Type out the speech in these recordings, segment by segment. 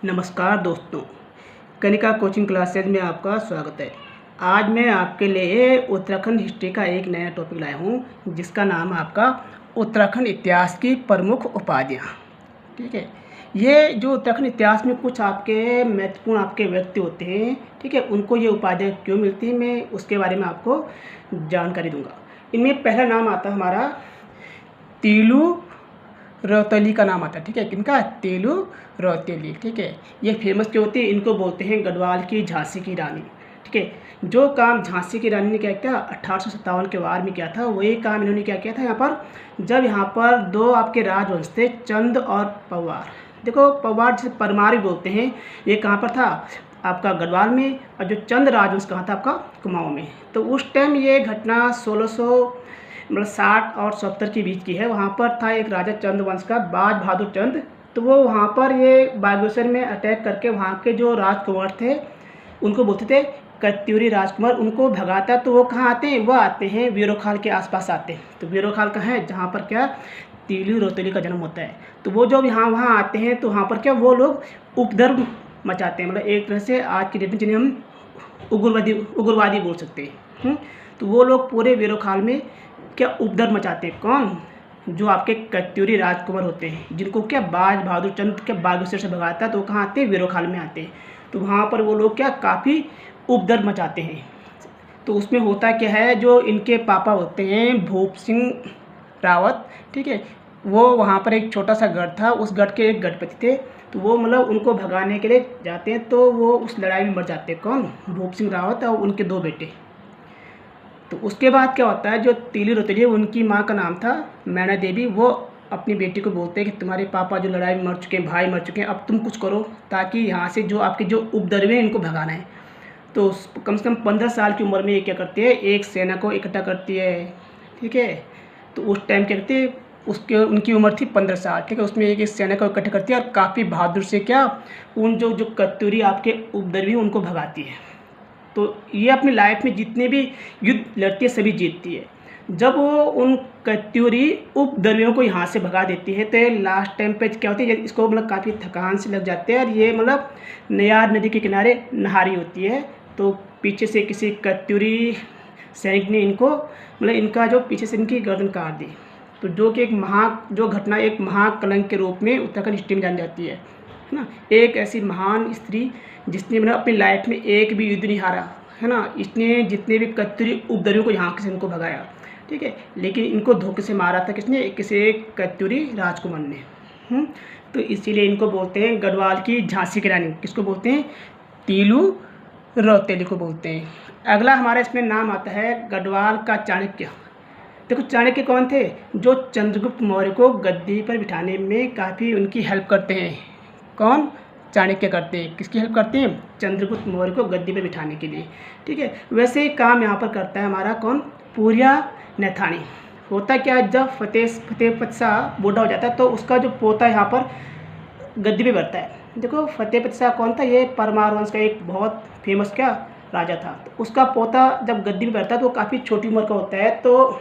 नमस्कार दोस्तों, Kanika coaching classes में आपका स्वागत है। आज मैं आपके लिए उत्तराखंड हिस्ट्री का एक नया टॉपिक लाया हूँ जिसका नाम है आपका उत्तराखंड इतिहास की प्रमुख उपाधियाँ। ठीक है, ये जो उत्तराखंड इतिहास में कुछ आपके महत्वपूर्ण आपके व्यक्ति होते हैं, ठीक है, उनको ये उपाधियाँ क्यों मिलती हैं, मैं उसके बारे में आपको जानकारी दूँगा। इनमें पहला नाम आता है हमारा तीलू रौतेली का नाम आता है। ठीक है, किनका? तीलू रौतेली। ठीक है, ये फेमस क्यों होती है? इनको बोलते हैं गढ़वाल की झांसी की रानी। ठीक है, जो काम झांसी की रानी ने क्या किया 1857 के वार में किया था, वही काम इन्होंने क्या किया था यहाँ पर, जब यहाँ पर दो आपके राजवंश थे, चंद और पवार। देखो, पवार जिसे परमार भी बोलते हैं, ये कहाँ पर था? आपका गढ़वाल में। और जो चंद राजवंश कहाँ था? आपका कुमाऊँ में। तो उस टाइम ये घटना 1660 और 70 के बीच की है। वहाँ पर था एक राजा चंद वंश का, बाज बहादुर चंद। तो वो वहाँ पर ये बागेश्वर में अटैक करके वहाँ के जो राजकुमार थे उनको बोलते थे कत्यूरी राजकुमार, उनको भगाता। तो वो कहाँ आते हैं? वो आते हैं वीरोखाल के आसपास आते हैं। तो वीरोखाल कहाँ है? जहाँ पर क्या तीलू रौतेली का जन्म होता है। तो वो जब यहाँ वहाँ आते हैं तो वहाँ पर क्या वो लोग उपद्रव मचाते हैं, मतलब एक तरह से आज की डेट में जिन्हें हम उग्रवादी बोल सकते हैं। तो वो लोग पूरे वीरोखाल में क्या उपद्रव मचाते हैं। कौन? जो आपके कत्यूरी राजकुमार होते हैं, जिनको क्या बाज बहादुर चंद के बागेश्वर से भगाता है। तो कहाँ आते हैं? वीरोखाल में आते हैं। तो वहाँ पर वो लोग क्या काफ़ी उपद्रव मचाते हैं। तो उसमें होता क्या है, जो इनके पापा होते हैं भूप सिंह रावत, ठीक है, वो वहाँ पर एक छोटा सा गढ़ था, उस गढ़ के एक गढ़पति थे। तो वो मतलब उनको भगाने के लिए जाते हैं, तो वो उस लड़ाई में मर जाते हैं। कौन? भूप सिंह रावत और उनके दो बेटे। तो उसके बाद क्या होता है, जो तीलू रौतेली है उनकी माँ का नाम था मैना देवी। वो अपनी बेटी को बोलते हैं कि तुम्हारे पापा जो लड़ाई में मर चुके हैं, भाई मर चुके हैं, अब तुम कुछ करो ताकि यहाँ से जो आपके जो उपद्रवी हैं इनको भगाना है। तो कम से कम 15 साल की उम्र में ये क्या करती है, एक सेना को इकट्ठा करती है। ठीक है, तो उस टाइम क्या करती है, उसके उनकी उम्र थी 15 साल। ठीक है, उसमें एक सेना को इकट्ठा करती है और काफ़ी बहादुर से क्या उन जो कत्यूरी आपके उपद्रवी उनको भगाती है। तो ये अपनी लाइफ में जितने भी युद्ध लड़ती है सभी जीतती है। जब वो उन कत्यूरी उपद्रवियों को यहाँ से भगा देती है तो लास्ट टाइम पे क्या होती है, इसको मतलब काफ़ी थकान से लग जाते हैं और ये मतलब नयार नदी के किनारे नहा रही होती है। तो पीछे से किसी कत्यूरी सैनिक ने इनको मतलब इनका जो पीछे से इनकी गर्दन काट दी। तो जो कि जो घटना एक महाकलंक के रूप में उत्तराखंड हिस्ट्री में जानी जाती है ना। एक ऐसी महान स्त्री जिसने मतलब अपनी लाइफ में एक भी युद्ध नहीं हारा है ना, इसने जितने भी कत्यूरी उपद्रवियों को यहाँ से इनको भगाया। ठीक है, लेकिन इनको धोखे से मारा था किसने? किसी एक कत्यूरी राजकुमार ने। तो इसीलिए इनको बोलते हैं गढ़वाल की झांसी की रानी। किसको बोलते हैं? तीलू रौतेली को बोलते हैं। अगला हमारा इसमें नाम आता है गढ़वाल का चाणक्य। देखो, चाणक्य कौन थे? जो चंद्रगुप्त मौर्य को गद्दी पर बिठाने में काफ़ी उनकी हेल्प करते हैं। कौन? चाणक्य करते हैं। किसकी हेल्प करते हैं? चंद्रगुप्त मौर्य को गद्दी पर बिठाने के लिए। ठीक है, वैसे ही काम यहाँ पर करता है हमारा कौन? पूर्या नैथानी। होता क्या है, जब फतेहपत शाह बूढ़ा हो जाता है तो उसका जो पोता यहाँ पर गद्दी पे बैठता है। देखो, फतेहपत शाह कौन था? ये परमार वंश का एक बहुत फेमस क्या राजा था। तो उसका पोता जब गद्दी पे बैठता है तो वो काफ़ी छोटी उम्र का होता है। तो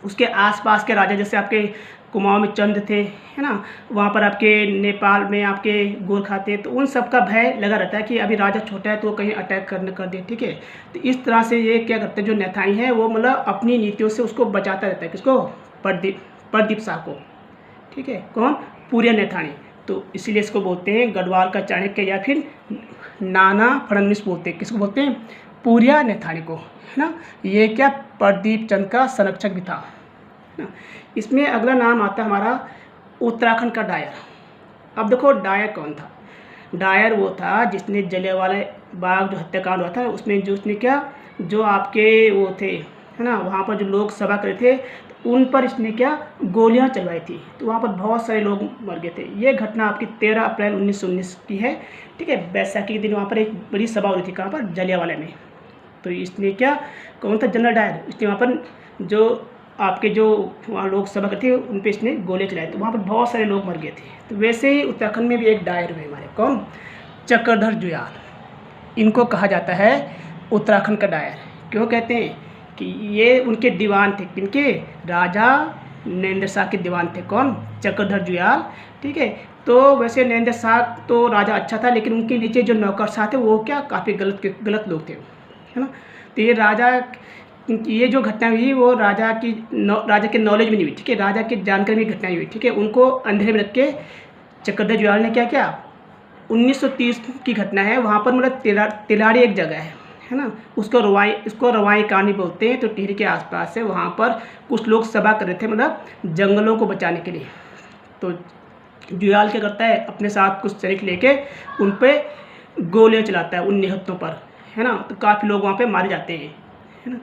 उसके आसपास के राजा जैसे आपके कुमाऊँ में चंद थे, है ना, वहाँ पर आपके नेपाल में आपके गोरखा थे। तो उन सब का भय लगा रहता है कि अभी राजा छोटा है तो कहीं अटैक कर दे। ठीक है, तो इस तरह से ये क्या करते हैं, जो नैथानी है वो मतलब अपनी नीतियों से उसको बचाता रहता है। किसको? प्रदीप शाह को। ठीक है, कौन? पूर्या नैथानी। तो इसीलिए इसको बोलते हैं गढ़वाल का चाणक्य या फिर नाना फडणवीस बोलते हैं। किसको बोलते हैं? पूर्या नैथानी को, है ना। ये क्या प्रदीप चंद का संरक्षक भी था ना। इसमें अगला नाम आता है हमारा उत्तराखंड का डायर। अब देखो, डायर कौन था? डायर वो था जिसने जलियांवाला बाग जो हत्याकांड हुआ था उसमें जो उसने क्या जो आपके वो थे, है ना, वहाँ पर जो लोग सभा करे थे तो उन पर इसने क्या गोलियां चलवाई थी। तो वहाँ पर बहुत सारे लोग मर गए थे। ये घटना आपकी 13 अप्रैल 1919 की है। ठीक है, बैसाखी के दिन वहाँ पर एक बड़ी सभा हुई थी। कहाँ पर? जलियांवाला में। तो इसने क्या, कौन था? General Dyer. इसने वहाँ पर जो आपके जो वहाँ लोग सभा करते थे उन पर इसने गोले चलाए। तो वहाँ पर बहुत सारे लोग मर गए थे। तो वैसे ही उत्तराखंड में भी एक डायर हुए हमारे। कौन? चक्रधर जुयाल। इनको कहा जाता है उत्तराखंड का डायर। क्यों कहते हैं? कि ये उनके दीवान थे। किनके? राजा नरेंद्र शाह के दीवान थे। कौन? चक्रधर जुयाल। ठीक है, तो वैसे नरेंद्र शाह तो राजा अच्छा था, लेकिन उनके नीचे जो नौकरशाह थे वो क्या काफ़ी गलत लोग थे, है ना। तो ये जो घटना हुई वो राजा के नॉलेज में नहीं हुई, ठीक है, राजा की जानकारी में घटना हुई, ठीक है। उनको अंधेरे में रख के चक्रधर जुयाल ने क्या किया, 1930 की घटना है। वहाँ पर मतलब तिलाड़ी एक जगह है ना, उसको रवाई कहानी बोलते हैं। तो टिहरी के आसपास से वहाँ पर कुछ लोग सभा कर रहे थे, मतलब जंगलों को बचाने के लिए। तो जुयाल क्या करता है, अपने साथ कुछ सैनिक लेके उन पर गोलियाँ चलाता है, उन निहत्तों पर, है ना। तो काफ़ी लोग वहाँ पे मारे जाते हैं, है ना।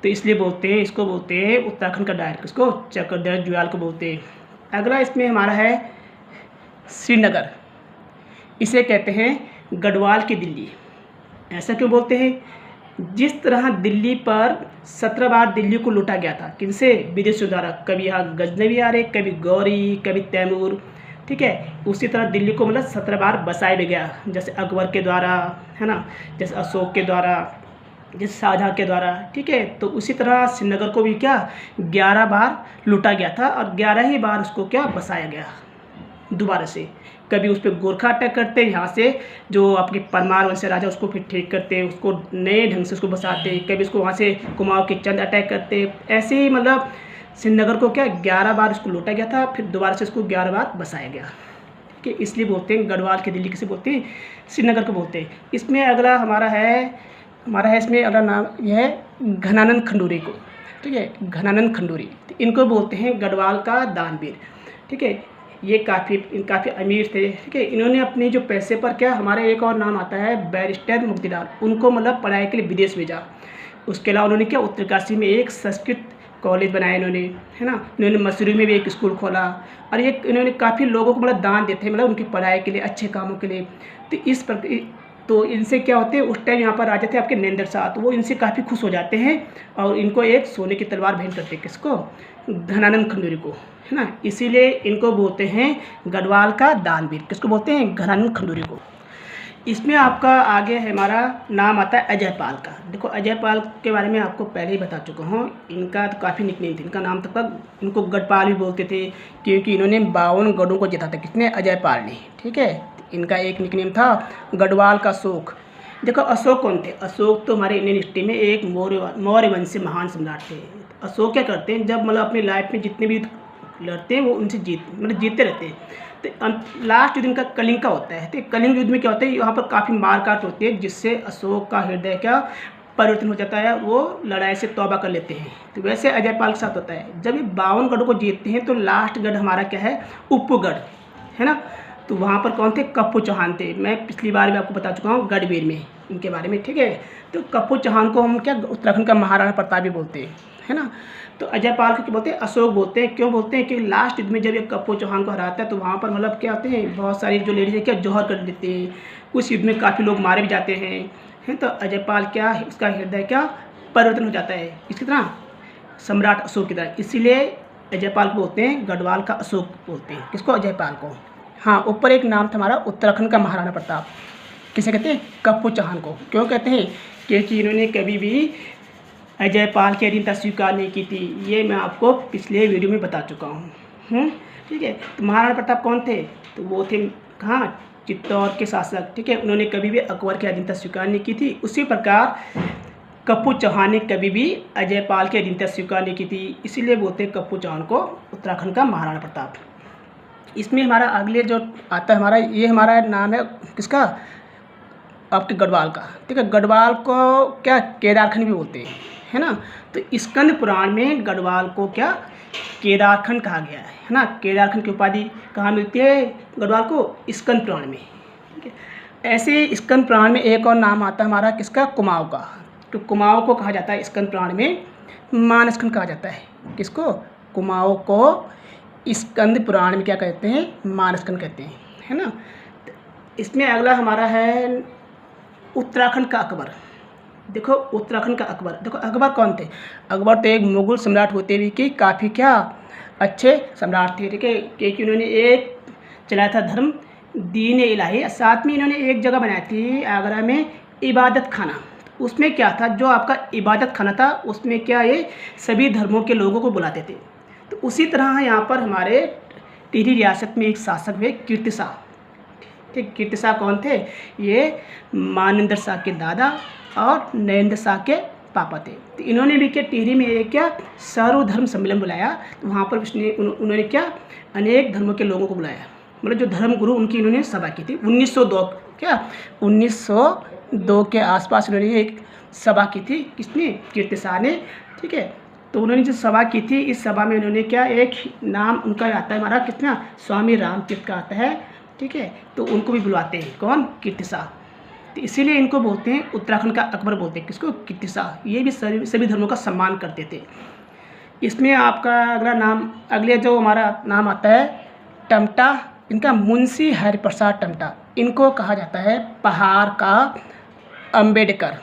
तो इसलिए इसको बोलते हैं उत्तराखंड का डायरेक्ट, इसको चक्रधर जुयाल को बोलते हैं। अगला इसमें हमारा है श्रीनगर। इसे कहते हैं गढ़वाल की दिल्ली। ऐसा क्यों बोलते हैं, जिस तरह दिल्ली पर 17 बार दिल्ली को लूटा गया था, किनसे, विदेशियों द्वारा। कभी यहाँ गजनवी आ रहे, कभी गौरी, कभी तैमूर, ठीक है। उसी तरह दिल्ली को मतलब 17 बार बसाया भी गया, जैसे अकबर के द्वारा, है ना, जैसे अशोक के द्वारा, जैसे शाहजहाँ के द्वारा, ठीक है। तो उसी तरह श्रीनगर को भी क्या 11 बार लूटा गया था, और 11 ही बार उसको क्या बसाया गया दोबारा से। कभी उस पर गोरखा अटैक करते, यहाँ से जो आपके परमार वंश राजा उसको फिर ठीक करते, उसको नए ढंग से उसको बसाते। कभी उसको वहाँ से कुमाऊँ के चंद अटैक करते। ऐसे ही मतलब श्रीनगर को क्या 11 बार उसको लूटा गया था, फिर दोबारा से उसको 11 बार बसाया गया, ठीक है। इसलिए बोलते हैं गढ़वाल की दिल्ली, किसे बोलते हैं, श्रीनगर को बोलते हैं। इसमें अगला हमारा है इसमें अगला नाम यह है घनानंद खंडूरी को, ठीक है, घनानंद खंडूरी। तो इनको बोलते हैं गढ़वाल का दानवीर, ठीक है। ये काफ़ी अमीर थे, ठीक है। इन्होंने अपने जो पैसे पर क्या, हमारे एक और नाम आता है बैरिस्टर मुक्तिलाल, उनको मतलब पढ़ाई के लिए विदेश भेजा। उसके अलावा उन्होंने क्या उत्तरकाशी में एक संस्कृत कॉलेज बनाया इन्होंने, है ना। इन्होंने मसूरी में भी एक स्कूल खोला, और इन्होंने काफ़ी लोगों को मतलब दान देते हैं, मतलब उनकी पढ़ाई के लिए, अच्छे कामों के लिए। तो इनसे क्या होते हैं, उस टाइम यहाँ पर राजा थे आपके नरेंद्र शाह, तो वो इनसे काफ़ी खुश हो जाते हैं, और इनको एक सोने की तलवार भेंट करते हैं, किसको, घनानंद खंडूरी को, है ना। इसीलिए इनको बोलते हैं गढ़वाल का दानवीर, किसको बोलते हैं, घनानंद खंडूरी को। इसमें आपका आगे है हमारा नाम आता है अजयपाल का। देखो अजयपाल के बारे में आपको पहले ही बता चुका हूँ, इनका तो काफ़ी निकनेम थे, इनका नाम तक इनको गढ़पाल भी बोलते थे, क्योंकि इन्होंने 52 गढ़ों को जीता था, किसने, अजयपाल ने, ठीक है। इनका एक निकनेम था गढ़वाल का अशोक। देखो अशोक कौन थे, अशोक तो हमारे इंडियन हिस्ट्री में एक मौर्य वंश से महान सम्राट थे। अशोक क्या करते हैं, जब मतलब अपनी लाइफ में जितने भी लड़ते हैं वो उनसे जीतते रहते हैं। तो लास्ट युद्ध इनका कलिंग का होता है। तो कलिंग युद्ध में क्या होता है, यहाँ पर काफ़ी मारकाट होती है, जिससे अशोक का हृदय क्या परिवर्तन हो जाता है, वो लड़ाई से तौबा कर लेते हैं। तो वैसे अजयपाल के साथ होता है, जब ये 52 गढ़ों को जीतते हैं तो लास्ट गढ़ हमारा क्या है, उपगढ़, है ना। तो वहाँ पर कौन थे, कप्पू चौहान थे। मैं पिछली बार भी आपको बता चुका हूँ गढ़वीर में इनके बारे में, ठीक है। तो कप्पू चौहान को हम क्या उत्तराखंड का महाराणा प्रताप भी बोलते हैं, है ना। तो अजयपाल को क्या बोलते हैं, अशोक बोलते हैं। क्यों बोलते हैं, कि लास्ट युद्ध में जब ये कप्पू चौहान को हराता है तो वहाँ पर मतलब क्या होते हैं, बहुत सारी जो लेडीज है क्या जौहर कर देते हैं। उस युद्ध में काफ़ी लोग मारे भी जाते हैं। तो अजयपाल क्या, उसका हृदय क्या परिवर्तन हो जाता है, इसकी तरह सम्राट अशोक की तरह। इसीलिए अजयपाल को बोलते हैं गढ़वाल का अशोक बोलते हैं, किसको, अजयपाल को। हाँ, ऊपर एक नाम था हमारा उत्तराखंड का महाराणा प्रताप, किसे कहते हैं, कप्पू चौहान को। क्यों कहते हैं, क्योंकि इन्होंने कभी भी अजयपाल की अधीनता स्वीकार नहीं की थी। ये मैं आपको पिछले वीडियो में बता चुका हूँ, ठीक है। तो महाराणा प्रताप कौन थे, तो वो थे कहाँ, चित्तौड़ के शासक, ठीक है। उन्होंने कभी भी अकबर की अधीनता स्वीकार नहीं की थी। उसी प्रकार कप्पू चौहान ने कभी भी अजयपाल की अधीनता स्वीकार नहीं की थी, इसीलिए बोलते हैं कप्पू चौहान को उत्तराखंड का महाराणा प्रताप। इसमें हमारा अगले जो आता है हमारा, ये हमारा नाम है किसका, आपके गढ़वाल का, ठीक है। गढ़वाल को क्या केदारखंड भी बोलते हैं, है ना। तो स्कंद पुराण में गढ़वाल को क्या केदारखंड कहा गया है ना। केदारखंड की उपाधि कहाँ मिलती है गढ़वाल को, स्कंद पुराण में, ठीक है। ऐसे स्कंद पुराण में एक और नाम आता है हमारा किसका, कुमाऊँ का। तो कुमाऊँ को कहा जाता है स्कंद पुराण में मानसखंड कहा जाता है, किसको, कुमाऊँ को स्कंद पुराण में क्या कहते हैं, मानसखंड कहते हैं, है ना। इसमें अगला हमारा है उत्तराखंड का अकबर। देखो उत्तराखंड का अकबर, देखो अकबर कौन थे, अकबर तो एक मुगल सम्राट होते हुए कि काफ़ी क्या अच्छे सम्राट थे, ठीक है। क्योंकि उन्होंने एक चलाया था धर्म दीन इलाही, साथ में इन्होंने एक जगह बनाई थी आगरा में इबादत खाना। उसमें क्या था, जो आपका इबादत खाना था उसमें क्या ये सभी धर्मों के लोगों को बुलाते थे। तो उसी तरह यहाँ पर हमारे टिहरी रियासत में एक शासक हुए कीर्ति शाह। ठीक, कीर्ति शाह कौन थे? ये मानेंद्र शाह के दादा और नरेंद्र शाह के पापा थे। तो इन्होंने भी क्या टिहरी में एक क्या सर्वधर्म सम्मेलन बुलाया। तो वहाँ पर उन्होंने क्या अनेक धर्मों के लोगों को बुलाया, मतलब जो धर्म गुरु उनकी इन्होंने सभा की थी। 1902 के आसपास उन्होंने एक सभा की थी। किसने? कीर्ति शाह ने। ठीक है, तो उन्होंने जो सभा की थी, इस सभा में उन्होंने क्या एक नाम उनका आता है हमारा कितना स्वामी रामतीर्थ का आता है। ठीक है, तो उनको भी बुलाते हैं। कौन? कीर्ति शाह। तो इसीलिए इनको बोलते हैं उत्तराखंड का अकबर बोलते हैं। किसको? कीर्ति शाह। ये भी सभी धर्मों का सम्मान करते थे। इसमें आपका अगले जो हमारा नाम आता है टमटा। इनका मुंशी हरिप्रसाद टमटा। इनको कहा जाता है पहाड़ का अम्बेडकर।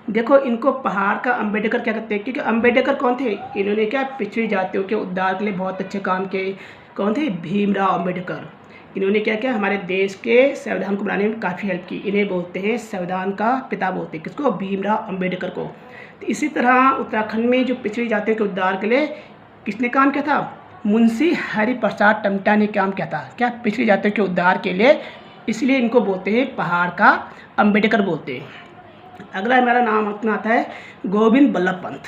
देखो, इनको पहाड़ का अम्बेडकर क्या कहते हैं? क्योंकि अम्बेडकर कौन थे? इन्होंने क्या पिछड़ी जातियों के उद्धार के लिए बहुत अच्छे काम किए। कौन थे? भीमराव अम्बेडकर। इन्होंने क्या किया? हमारे देश के संविधान को बनाने में काफ़ी हेल्प की। इन्हें बोलते हैं संविधान का पिता बोलते हैं। किसको? भीमराव अम्बेडकर को। तो इसी तरह उत्तराखंड में जो पिछड़ी जातियों के उद्धार के लिए किसने काम किया था? मुंशी हरिप्रसाद टमटा ने काम किया था। क्या? पिछड़ी जातियों के उद्धार के लिए। इसलिए इनको बोलते हैं पहाड़ का अम्बेडकर बोलते हैं। अगला हमारा नाम अपना आता है गोविंद बल्लभ पंत।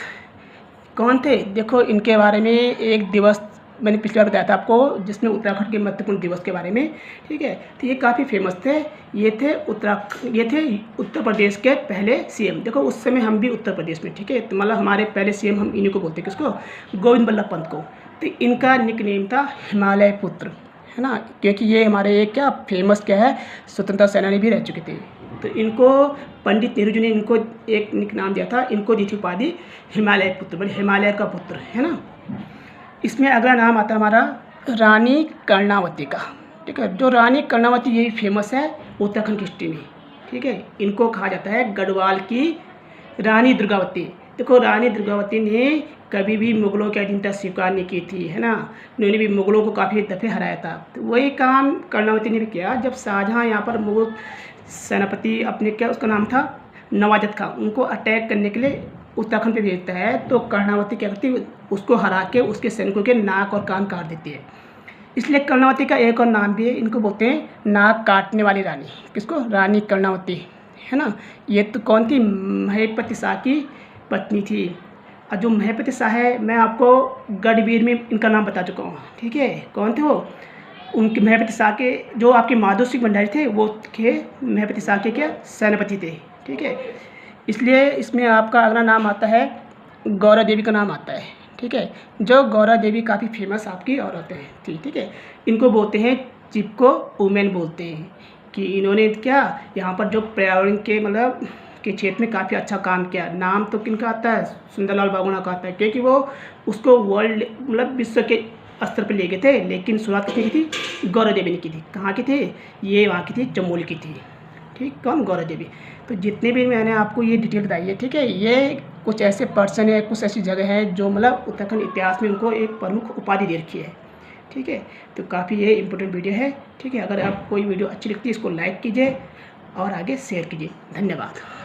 कौन थे? देखो, इनके बारे में एक दिवस मैंने पिछली बार बताया था आपको, जिसमें उत्तराखंड के महत्वपूर्ण दिवस के बारे में। ठीक है, तो ये काफ़ी फेमस थे। ये थे उत्तर प्रदेश के पहले सीएम। देखो, उस समय हम भी उत्तर प्रदेश में। ठीक है, तो मतलब हमारे पहले सीएम हम इन्हीं को बोलते हैं। किसको? गोविंद बल्लभ पंत को। तो इनका निकनेम था हिमालय पुत्र, है ना, क्योंकि ये हमारे एक क्या फेमस क्या है स्वतंत्रता सेनानी भी रह चुके थे। तो इनको पंडित नेहरू जी ने इनको एक निक नाम दिया था। इनको दी थी उपाधि हिमालय पुत्र, मतलब हिमालय का पुत्र, है ना। इसमें अगला नाम आता है हमारा रानी कर्णावती का। ठीक है, जो रानी कर्णावती यही फेमस है उत्तराखंड की हिस्ट्री में। ठीक है, इनको कहा जाता है गढ़वाल की रानी दुर्गावती। देखो, रानी दुर्गावती ने कभी भी मुग़लों की अधीनता स्वीकार नहीं की थी, है ना। उन्होंने भी मुग़लों को काफ़ी दफ़े हराया था। तो वही काम कर्णावती ने भी किया। जब शाहजहाँ यहाँ पर मुग़ल सेनापति अपने क्या उसका नाम था नवाजत खां, उनको अटैक करने के लिए उत्तराखंड पे भेजता है, तो कर्णावती क्या करती है? उसको हरा के उसके सैनिकों के नाक और कान काट देती है। इसलिए कर्णावती का एक और नाम भी है। इनको बोलते हैं नाक काटने वाली रानी। किसको? रानी कर्णावती, है ना। ये तो कौन थी? महीपति शाह की पत्नी थी। और जो महीपति शाह है, मैं आपको गढ़वीर में इनका नाम बता चुका हूँ। ठीक है, कौन थे वो? उनके महीपति शाह के जो आपके माधो सिंह भंडारी थे, वो थे महीपति शाह के क्या सेनापति थे। ठीक है, इसलिए इसमें आपका अगला नाम आता है गौरा देवी का नाम आता है। ठीक है, जो गौरा देवी काफ़ी फेमस आपकी औरतें हैं थी। ठीक है, इनको बोलते हैं चिपको वुमेन बोलते हैं कि इन्होंने क्या यहाँ पर जो पर्यावरण के मतलब के क्षेत्र में काफ़ी अच्छा काम किया। नाम तो किनका आता है? सुंदरलाल बागुणा का आता है, क्योंकि वो उसको वर्ल्ड मतलब विश्व के स्तर पर ले गए थे। लेकिन शुरुआत किसने की थी? गौरा देवी ने की थी। कहाँ की थी? ये वहाँ की थी, चमोली की थी। ठीक, कौन? गौरा देवी। तो जितने भी मैंने आपको ये डिटेल बताई है, ठीक है, ये कुछ ऐसे पर्सन है, कुछ ऐसी जगह है जो मतलब उत्तराखंड इतिहास में उनको एक प्रमुख उपाधि दे रखी है। ठीक है, तो काफ़ी ये इंपॉर्टेंट वीडियो है। ठीक है, अगर आप कोई वीडियो अच्छी लगती है इसको लाइक कीजिए और आगे शेयर कीजिए। धन्यवाद।